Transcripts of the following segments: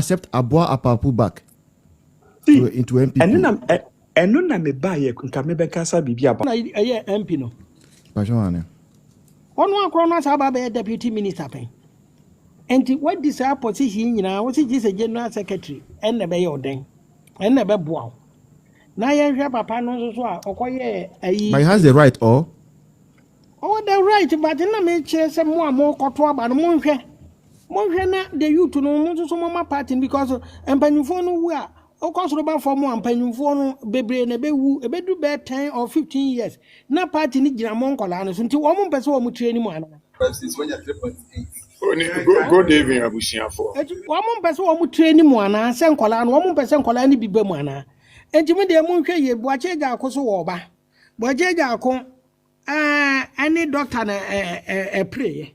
accept Abua Apapu back into NPP. And no, me buy a Kamebekasa Bibia. A MP no. Pajoane. One crown about a deputy minister. And what this position, you know, was it just a general secretary and the bay ordain and the bebow. Now you have a panel or but he has the right, or? Oh, the right, but then I may share some more cotua about Monche. Monche, the youth to know some party because and Penufonu were. O considerable for more and Penufonu, Bebre and a bewu, a bedu bed 10 or 15 years. Na party ni Jamon Colanos until 1 person will train one. Good evening, Abusia for 1 person will train one, San Colan, 1 person Colani Bibemana. And Jimmy de Monche, Boacheja Kosoba. Boacheja con any doctor a prayer.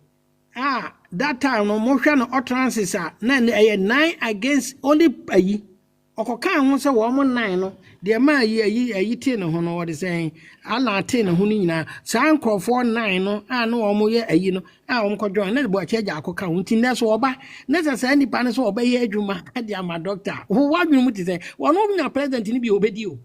That time no motion or utterances are 9 against only a Okoka ho se wo mo 9 no de ma yi te ne ho no what is saying ala te ne ho ni na san crofo 9 no no wo mo ye ayi no wo ko join na bo acheja akoka ho tin na so oba na se nipa ne so oba ye adwuma de ama doctor wo wadwunu mu te say wo no nya president ni bi obedi o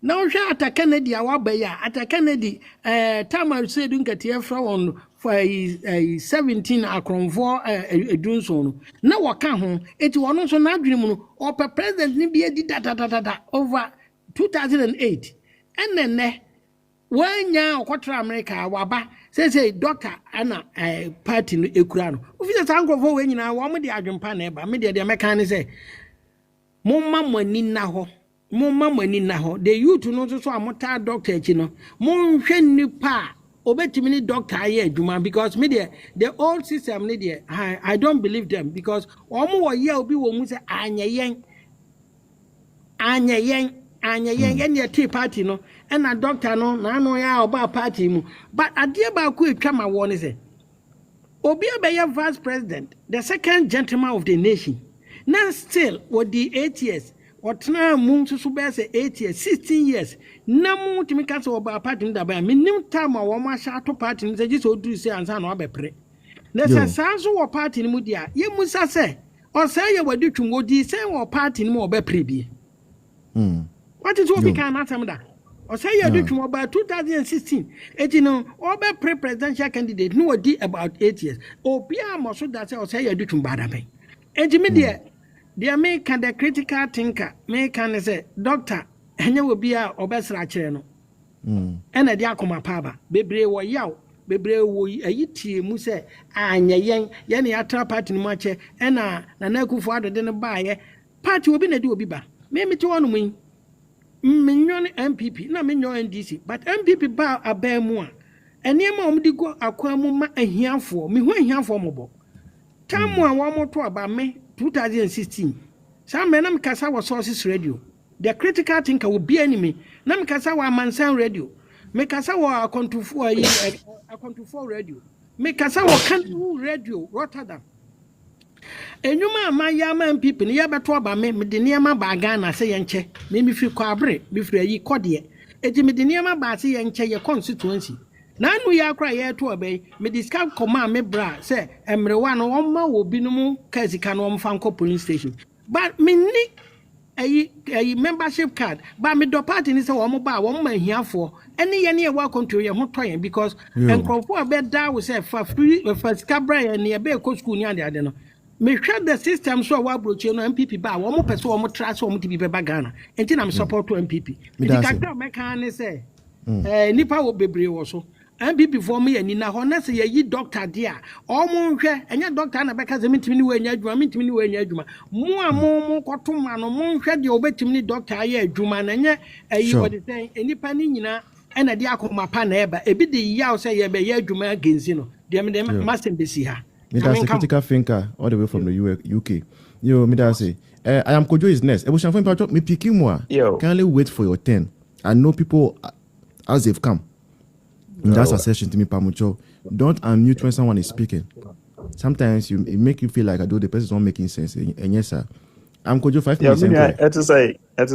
na wo hwa ata Kennedy a wa ba ya ata Kennedy Tamar said nkatie fra won for 17 akronfo edunso no na waka ho eti wono so na adwene mu no o president ni bi edi da over 2008 enenne wanya okotra America waba say doctor ana party no ekura no ofisa sankrofo we nyina wo mo de adwempa na eba me de meka ne say momma mani na ho the youth no so amota doctor echi no monhwe nipa obetimi ni doctor aye adwuma because me the old system ni there I don't believe them because omo wo ye obi wo mu say anyeyen ye tea party no and a doctor no na no ya oba party mu but adie ba ku etwa ma wo ni say obi abeye vice president the second gentleman of the nation now still with the 8 years what now moon so be say 8 years 16 years na mu timi ka so oba party da ba minim time a wo ma sha to party ni say so do say ansa na obepre na say so wo party ni mu dia ye mu sa say o say ye wadi twungo di say wo party ni mu obepre bi what is what we can answer that o say ye do twungo ba 2016 eti no obepre presidential candidate no wadi about 8 years obi am so that say o say ye do twungo da ben enti me dia the American the critical thinker me can say doctor enye will be a obesra kire no ena dia akoma pa bebre wo yaw bebre wo ayitie mu se anyeyen ye ne atra party no mache ena na akufo adode ne baaye party obi na di obi ba me meti wono mu menyon NPP na menyon NDC but NPP ba abamu a ene ma omdi go akwamu ma ahiafo me hu ahiafo mobo tamu a wo moto aba me 2016 some men kasa was sources radio the critical thinker will be enemy nam kasa wa mansan radio me kasa wa control radio me kasa wa kantu radio Rotterdam enyuma ma ya man people ne ya beto aba me de niam ba Ghana se ye nche me fi kwabre me fi ayi kode eti me de niam ba se ye nche ye constituency na anu ya akra ye to obey me discuss command me bra say emrewa no won ma wo binum kasika no won fanko police station but me ni ayi membership card but me do party ni say won ba won ma hiafo ene ye ne ye wa control ye ho toyen because enkrofo abeda we say fa free first cabra ye ne be ko school ni ade no me hwe the system so wa broche no MPP ba won mo pese won mo trust won mo tibi be ba Ghana enti na me support to MPP enti kakra me kan ne say nipa wo bebre wo so MPP for me and na honest ye doctor dia omo nhwe enya doctor na beka ze mitimi ni we nya adwuma mitimi ni we nya adwuma mu a mu kotoma no mu nhwe de obetimi ni doctor aye adwuma na nya ayi wodi ten enipa ni nyina ena de akoma pa na eba ebi de yaw say ye be ye adwuma agenzi no de me master besi ha me that's a critical thinker all the way from the UK yo me that's I am Kojo is next ebushan for me pikin mo can only wait for your turn I know people as they've come. That's a session to me, Pamucho. Don't unmute when someone is speaking. Sometimes it make you feel like I do the person is not making sense. And yes, sir. I'm Kojo 5 minutes. Yeah, to say, that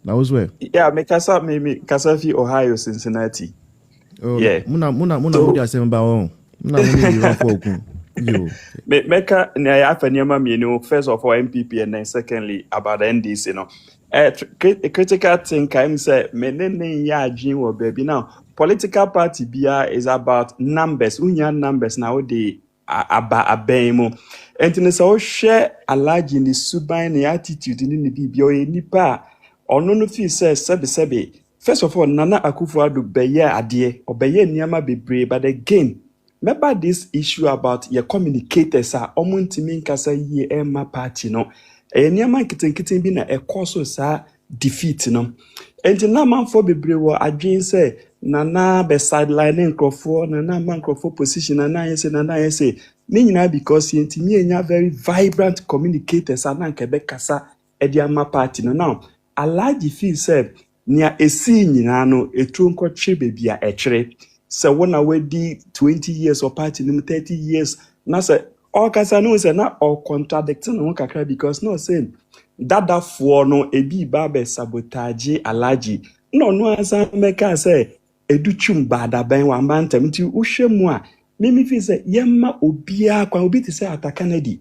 was where. Yeah, me Kasafi, Ohio, Cincinnati. Oh, yeah. Muna You. Meka na ya afanyama mienu, first of all NPP and then secondly about the NDC no. Critical thing I'm say menene ya adwin wo baby now. Political party bia is about numbers. Unya numbers now de aben mu. Enti so share alaji ni suban ni attitude ni bibia o nipa ono no fi say sebe. First of all Nana Akufo-Addo beye ade, obeye niama bebre, but again remember this issue about your communicators are omuntimi nkasa ye Emma party no. Niama nkitenkiten bi na ekoso sa defeat no. Enti na manfo bebre wo adwen say Nana be sideline nkrofo, Nana man nkrofo position, Nana yese. Ni nyina because yentimi enya very vibrant communicators ana nkebe kasa Ediama party no. Now, Alaji feel said nia esi nyina no etu nkotwe bebia ekere. So when I wedi 20 years or party 30 years, na say all kasa no say na all contradicting no kakra because no say dada for no ebi ba sabotage Alaji. No asa meka say educhum bada ben wa mantem nti uhwemu a mimi fi say yemma obia kwa obi ti say Atakanedi.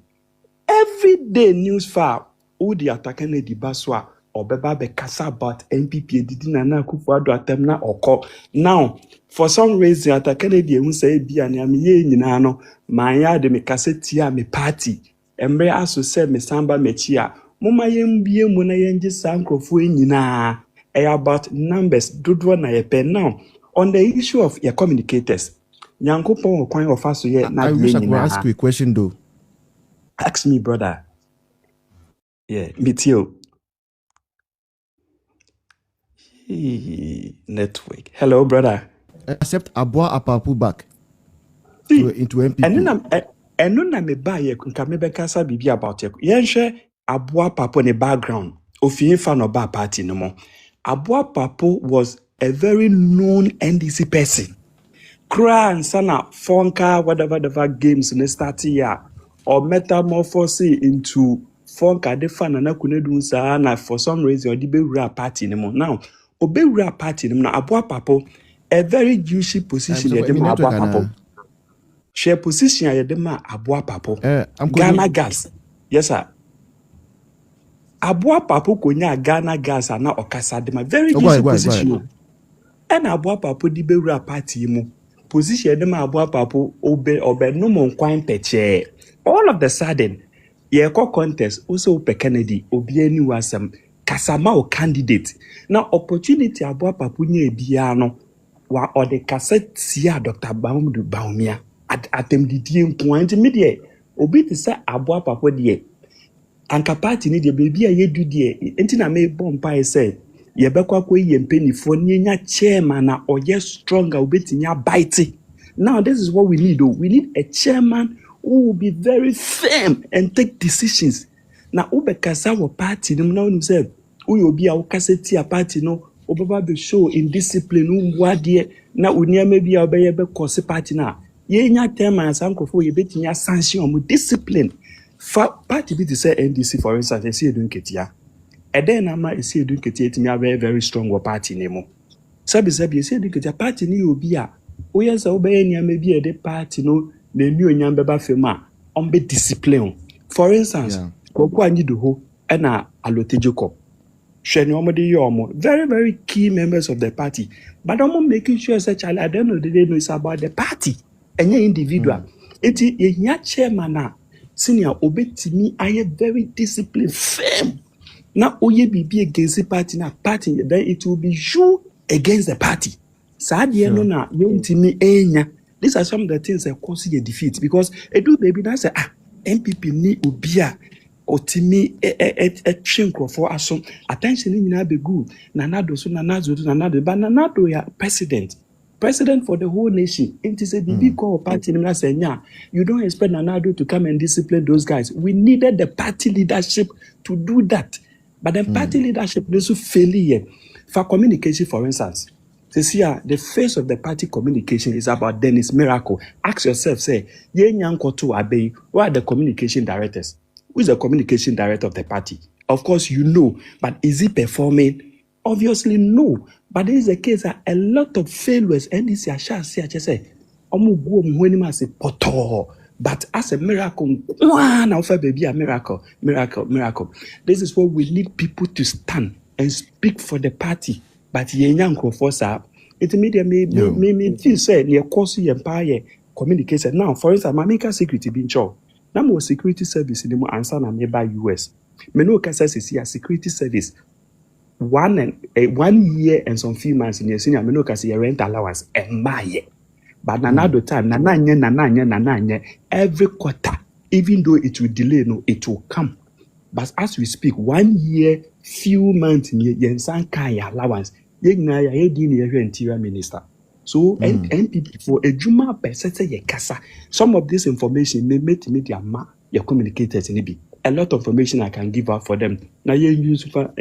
Every day news file all the Atakanedi baswa Obeba be kasa about NPP didi Nana Akufo-Addo atemna oko. Now, for some reason, Atakanedi who say bi ani amiye nyina no, manya de me kase tia me party. Emre aso say me samba mechia. Moma yembie mu na yenje sankrofo nyina. About numbers dodo na yepe. Now, on the issue of your communicators, Nyankopon okwan ofa so ye na I de wish I could nyina. ask you a question though. Ask me, brother. Yeah, me too. Network. Hello, brother. Accept Abua Apapu back into MPP. And no me buy ye kunka me be kasa bibi about ye. Yenhwe Abua Papo ne background. Ofi fan no ba party no mo. Abua Papo was a very known NDC person. Kra and sana funka whatever games ne start here or metamorphose into funka de fan na kunedu sa na for some reason odi be wura party ne mo. Now obewura party no na Abua Papo a very juicy position ye dem Abua Papo. Share position ye dem Abua Papo. Ghana gas. Yes sir. Abua Papo konya Ghana gas na okasa dem very juicy position. And Abua Papo di bewura party mu. Position dem Abua Papo obe no mon kwan peche. All of the sudden ye contest also pe Kennedy obi ani wasam kasama o candidate. Now opportunity Abua Papo nya bia no wa or the cassette sia Dr. Baumdu Baumia atem didie nkwant me de obi ti say Abua Papo de anka party ni de baby a yedu de enti na me bompa e say ye bekwa ko ye mpenifo nya chairman na oye stronger obetinya bite. Now this is what we need. We need a chairman who will be very firm and take decisions. Now ubekasa wo party no na onu say uyobi a ukaseti a party no obaba be show in discipline wade na uniama bi a obeye be course party na ye nya term and sankofo ye betinya sanction omo discipline fa party bi to say NDC for instance e see edunketia e den na ma e see edunketia etimi a very strong wo party nemo sabi e see edunketia party ni obi a oyensa obeye niama bi e de party no na enu onyam beba fema on be discipline for instance kokwa anyi do ho e na alote Jacob very, very key members of the party. But I'm making sure such at the end of the day know it's about the party and your individual. It is your chairman senior obey me. I am very disciplined, firm. Now oye be against the party na party, then it will be you against the party. Sadie no na me enya. These are some of the things that cause you a defeat because do baby na say NPP ni ubia. Otimi chinko for aso attention nyina be good nanado so nanado but nanado ya president for the whole nation. It is a big call party na say nya you don't expect nanado to come and discipline those guys. We needed the party leadership to do that, but the party leadership also fail here for communication. For instance, this year the face of the party communication is about Dennis Miracle. Ask yourself, say ye nyanko to abey, who are the communication directors? Who is the communication director of the party? Of course, you know, but is he performing? Obviously, no. But there is a case that a lot of failures, and this is say, But as a miracle, now for baby a miracle. This is what we need people to stand and speak for the party. But ye young force up. It media me feel say near course empire communication. Now, for instance, my make security being show. Now more security service in the more answer na by US. Me no can say a security service 1 year and some few months in your senior me no can say rent allowance and buy. But another time, nananye, every quarter, even though it will delay, no, it will come. But as we speak, 1 year, few months, yensan kaya allowance, interior minister. So, NPP for a juma pesete ye kasa. Some of this information may make media your communicators in be. A lot of information I can give out for them. Now you use for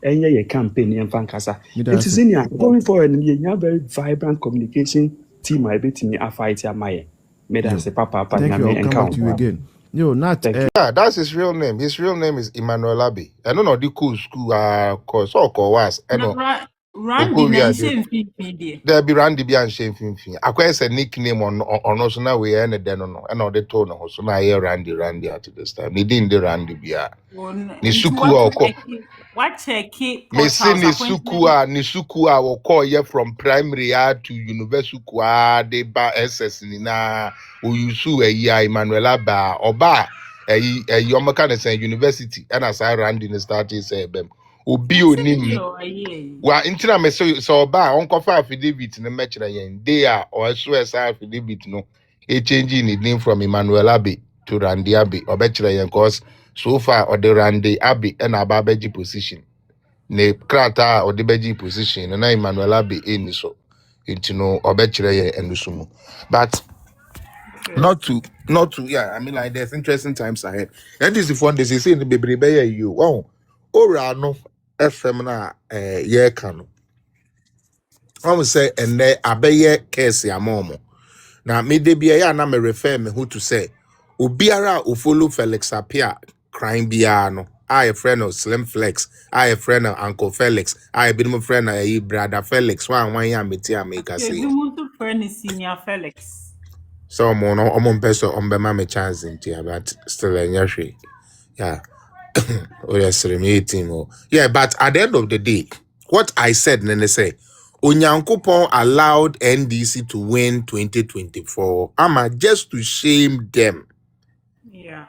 any campaign in Fankasa. It is in here going forward, and you have very vibrant communication. Team, I bet me a fight ya my. Made us a papa. Thank you. I'll come back to you again. N0t. Yeah, that's his real name. His real name is Emmanuel Abbey. I don't know the cool school course or was. I know. Randy and same thing. There be Randy be and shame thing. I quite a nickname on also now we end then no. I know the tone so now hear Randy at this time. He didn't the Randy be What check Nisukua will call you from primary to university de ba SS na Owusu Emmanuel Abba oba yomaka say university and as I Randy in started say bem obi onim wa intina me so ba onko fa affidavit na mechira yen they are or so as affidavit no e changing the name from Emmanuel Abbey to Randy Abbey obechira yen cause so far or the Randy Abbey and ababeji position ne krata or the beji position na Emmanuel Abbey any so it no obechira yen endusumu but not to yeah, I mean like there's interesting times ahead. And this is the fun they say in the baby you wow ora no FM na Ayɛka no I say and there abeye case ya momo na me de bia ya na me refer me who to say obiara o follow Felix Apia crime bia no I friend of Slim Flex I friend of Uncle Felix I be my friend of brother Felix one ya meti ameka say you friend is senior Felix. So I'm person on my chance in here, but still in your yeah. Oh yes, yeah, but at the end of the day, what I said, then they say Onyankopon allowed NDC to win 2024. Ama just to shame them. Yeah.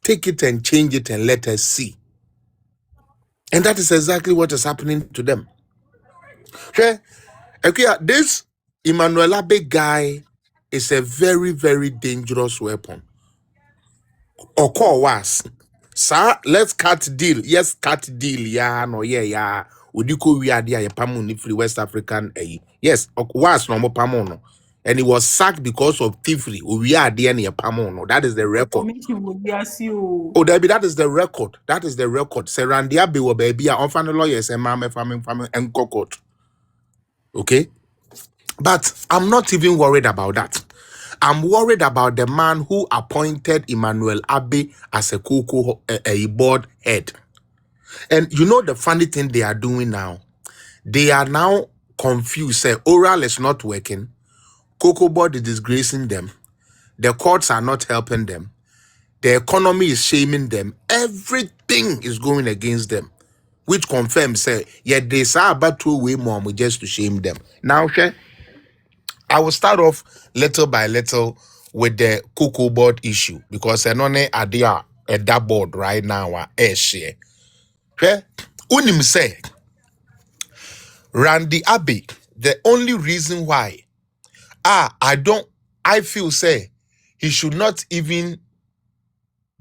Take it and change it and let us see. And that is exactly what is happening to them. Okay. Okay, this Emmanuel Abbey guy is a very, very dangerous weapon. Or call was, sir, let's cut deal. Yes, cut deal. Yeah, no, yeah. Udiko we are there, Pamun, free West African. Yes, was no more Pamono. And he was sacked because of thievery. We are there near Pamono. That is the record. Oh, that is the record. That is the record. Serandi Abbey will be on fan lawyers and mamma farming and cockot. Okay? But I'm not even worried about that. I'm worried about the man who appointed Emmanuel Abbey as a board head. And you know the funny thing they are doing now? They are now confused. Say, oral is not working. Cocoa board is disgracing them. The courts are not helping them. The economy is shaming them. Everything is going against them. Which confirms, say, yet they say about 2 way more just to shame them. Now, I will start off little by little with the cocoa board issue because I know idea at that board right now share. Okay? Unim say Randy Abbey, the only reason why I feel say he should not even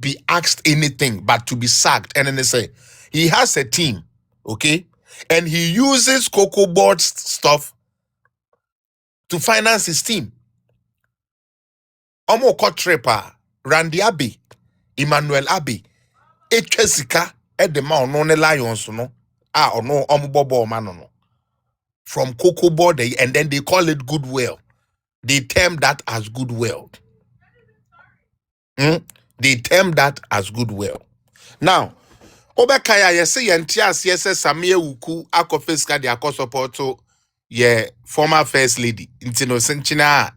be asked anything but to be sacked. And then they say he has a team, okay? And he uses cocoa board stuff to finance his team. Omo Kotrepa, Randy Abbey, Emmanuel Abbey, Echesika, Edema no ne lions no, no Bobo man from cocoa board, and then they call it goodwill. They term that as goodwill. They term that as goodwill. Now, Obekaya yesi yentia siese Samie Wuku akofeska di akosopoto yeah, former first lady. Intino senchina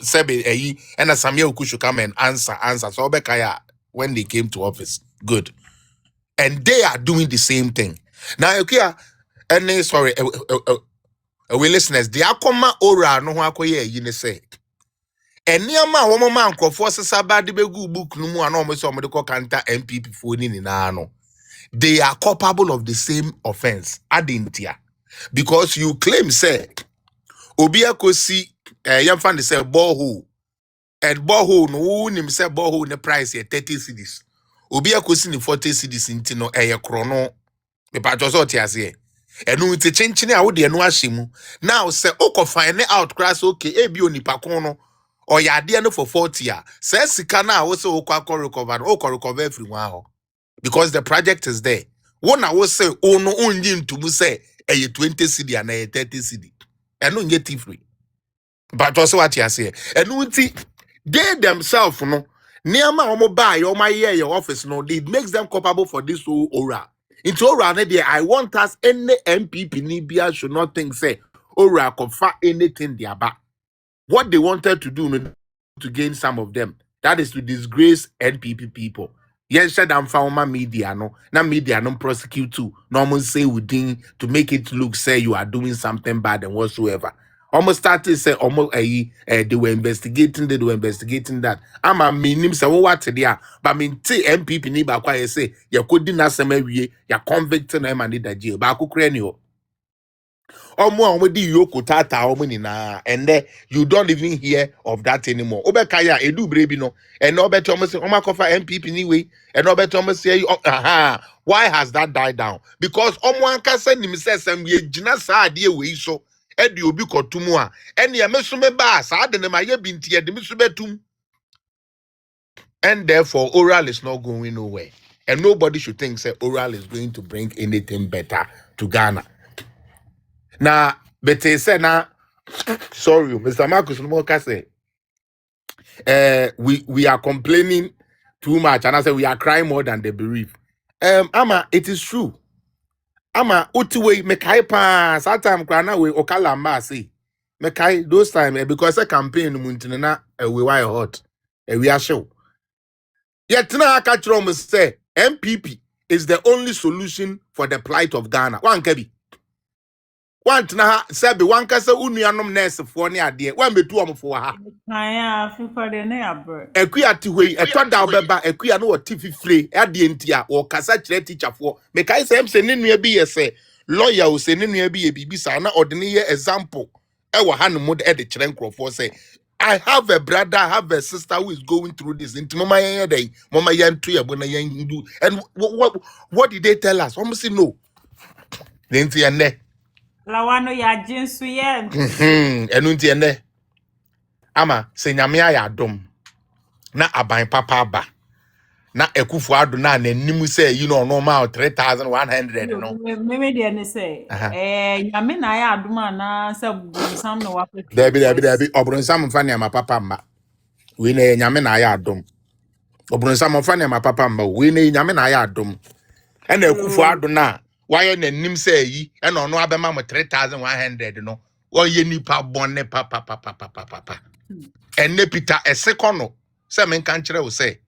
sebe and Samuel Kushu come and answer. So Bekaya when they came to office. Good. And they are doing the same thing. Now, okay, and sorry, we listeners, the akoma ora no akoye yine say. And near ma woman man force sabadi begu book no mu anomo so mo kanta NPP phone ni na no. They are culpable of the same offense. Adintia. Because you claim say Obia kosi yamfan say borehole. And borehole no nim say borehole the price here 30 cedis. Obia kosi ni 40 cedis intino chrono. Me pa just what you say. And no te chenchine a wo de no ahyimu. Now say oko find out class okay e bi onipa kon no or ya de no for 40 a. Say sika na wo say oko recover every one ho. Because the project is there. One I will say oh no only to say a 20 cedi and a 30 cedi. And no get free. But also what you say. And no they themselves no near my buy or my year your office no it makes them culpable for this whole aura. Into aura I want us any MPP Nibia should not think say aura confer anything there back. What they wanted to do to gain some of them, that is to disgrace NPP people. Yes, said I'm found my media no prosecute too. Normal say within to make it look say you are doing something bad and whatsoever. Almost started say almost they were investigating that. I'm a minim say what there, but mean MPP ni ba kwa say you could not say you convicting them and the jail. Ba ku krenio. And then you don't even hear of that anymore. Obekaya edu brebi no and no better almost MPP anyway and no better almost say why has that died down? Because can send him says some ye jina sa de we so edi obi kotumu a ene ya mesume ba sa de ne maye binti ye de mesubetum. And therefore oral is not going nowhere. And nobody should think say oral is going to bring anything better to Ghana. Now, but they say now, sorry, Mr. Marcus Lumoka say, we are complaining too much, and I say we are crying more than they bereave. Ama, it is true. Ama, utuwe mekai pa, satam krana we okala ma say, mekai those time because a campaign muntinena we wire hot, we are show. Yet now I catch wrong say MPP is the only solution for the plight of Ghana. One kebi. Want na sabi one kasa unuanom nurse for ne ade wan betu om for ha Aya fifa de ne abre akua ti hoi etoda obeba akua no woti fifire ade ntia wo kasa kire teacher for me kai se ne nua bi yese lawyer o se ne nua bi ye bibisa na ode ne ye example e wo ha no mod e de kire nkrofo say I have a brother, I have a sister who is going through this. Into mama day, mama yan to yabona yan do. And what did they tell us? Almost no. Then ne lawano ya jinsu ye enu nti ene ama se nyame ya dom na aban papa ba na ekufu ado na nanim say you know normal 3100 no me de ne say nyame na ya adoma na se bunsam no wa Debi obronsam mfa ne ma papa mma we na nyame na ya adom obronsam mfa ne ma papa mma we na nyame na ya adom ena ekufu ado na why nanim say yi ena ono abema mo 3100 no won ye nipa bonne papa enne Peter esekono se men kan kire wo se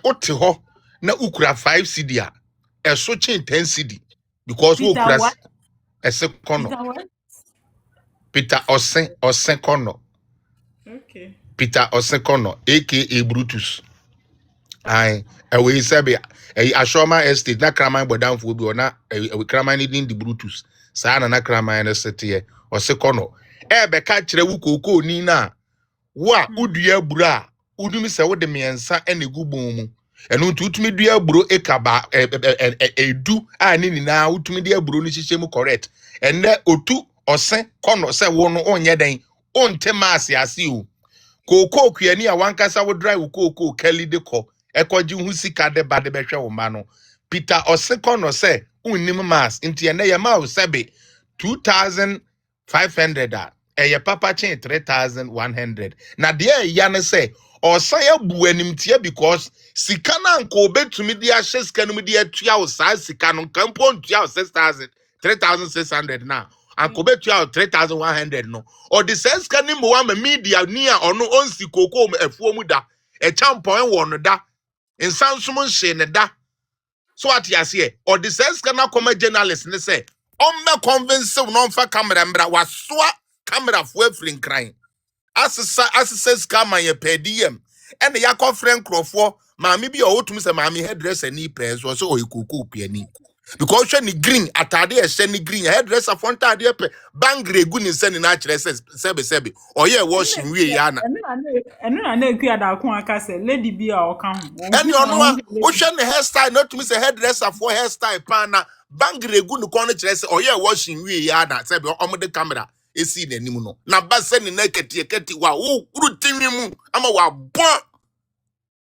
ote ho na ukura 5 cedi a eso chen 10 cedi because wo ukura esekono Peter osekono okay Peter osekono aka Brutus ai we sebe Ashoma estate na kraman bodanfo bi ona kraman ni di Brutus saa na kraman na sete osekono be ka kire wo kokoo ni na wo a udua buru a udumi se wo de miensa enegu bom mu enu tutumi dua buru ekaba edu a ni na utumi de aburu ni hihye mu correct enne otu ose kono se wo no onye den onte maase ase o kokoo kuani a wankasa wo drive kokoo kali de ko ekoji hu sika de ba de behwe wo ma no Peter ose kono se unnim mass nti enne ye ma wo sebe 2500 a eye papa chen 3100 na de ya ne say osan ya bu animtie because sika na nko obetumi de ahye sika no de atua wo sa sika no kampo ntua 6000 3600 na and kobetu out 3,100 no or the sense can ni mo ama media near or no onsi koko efuo mu da e champon wo no da insansum nhye ne da so what you say or the sense can come journalist ne say on me convince no fa camera mbra wasoa camera fo afrin kran asesa scam ye pediem and the yakọ friend crofo maami bi o wotum se maami hairdresser ni pens so o ikuku piani because she ni green atade e she ni green hairdresser font ade pe bangre gu ni se ni na kire sebe o ye washing we ya na enu na eku ada ko aka se lady bi a o kan any ono o she ni hairstyle not to say hairdresser for hairstyle pan na bangre gu ni ko no kire se o ye washing we ya na sebe o de camera esi n'anim no na ba se ni na keti wa wo rutinwi mu ama wa bon